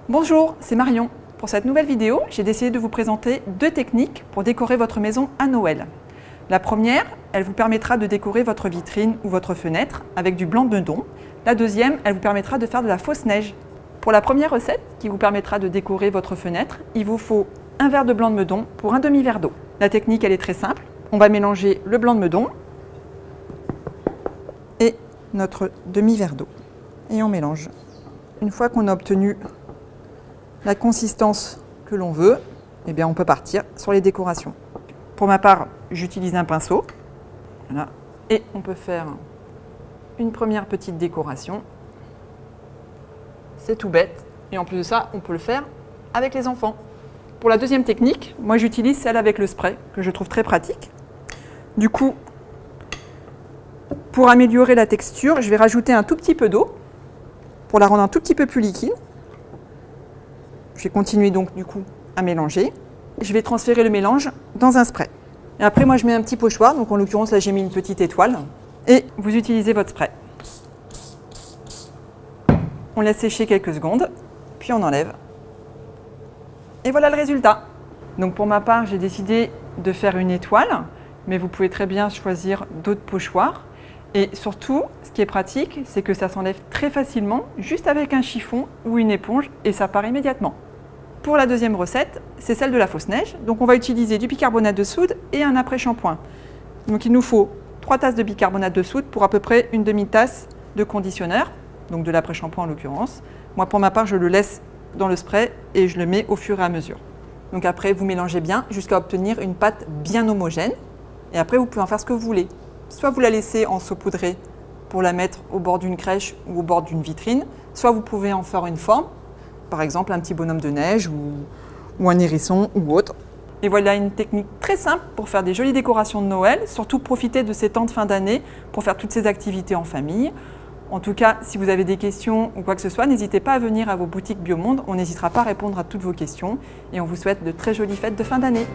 Bonjour, c'est Marion. Pour cette nouvelle vidéo, j'ai décidé de vous présenter 2 techniques pour décorer votre maison à Noël. La première, elle vous permettra de décorer votre vitrine ou votre fenêtre avec du blanc de meudon. La deuxième, elle vous permettra de faire de la fausse neige. Pour la première recette, qui vous permettra de décorer votre fenêtre, il vous faut un verre de blanc de meudon pour un demi-verre d'eau. La technique, elle est très simple. On va mélanger le blanc de meudon et notre demi-verre d'eau. Et on mélange. Une fois qu'on a obtenu la consistance que l'on veut, eh bien on peut partir sur les décorations. Pour ma part, j'utilise un pinceau. Voilà. Et on peut faire une première petite décoration. C'est tout bête. Et en plus de ça, on peut le faire avec les enfants. Pour la deuxième technique, moi j'utilise celle avec le spray, que je trouve très pratique. Du coup, pour améliorer la texture, je vais rajouter un tout petit peu d'eau pour la rendre un tout petit peu plus liquide. Je vais continuer donc du coup à mélanger. Je vais transférer le mélange dans un spray. Et après, moi je mets un petit pochoir, donc en l'occurrence là j'ai mis une petite étoile. Et vous utilisez votre spray. On laisse sécher quelques secondes, puis on enlève. Et voilà le résultat. Donc pour ma part, j'ai décidé de faire une étoile, mais vous pouvez très bien choisir d'autres pochoirs. Et surtout, ce qui est pratique, c'est que ça s'enlève très facilement, juste avec un chiffon ou une éponge, et ça part immédiatement. Pour la deuxième recette, c'est celle de la fausse neige. Donc on va utiliser du bicarbonate de soude et un après-shampoing. Donc il nous faut 3 tasses de bicarbonate de soude pour à peu près une demi-tasse de conditionneur, donc de l'après-shampoing en l'occurrence. Moi pour ma part, je le laisse dans le spray et je le mets au fur et à mesure. Donc après, vous mélangez bien jusqu'à obtenir une pâte bien homogène. Et après, vous pouvez en faire ce que vous voulez. Soit vous la laissez en saupoudrer pour la mettre au bord d'une crèche ou au bord d'une vitrine, soit vous pouvez en faire une forme, par exemple un petit bonhomme de neige ou un hérisson ou autre. Et voilà une technique très simple pour faire des jolies décorations de Noël, surtout profiter de ces temps de fin d'année pour faire toutes ces activités en famille. En tout cas, si vous avez des questions ou quoi que ce soit, n'hésitez pas à venir à vos boutiques Biomonde, on n'hésitera pas à répondre à toutes vos questions et on vous souhaite de très jolies fêtes de fin d'année.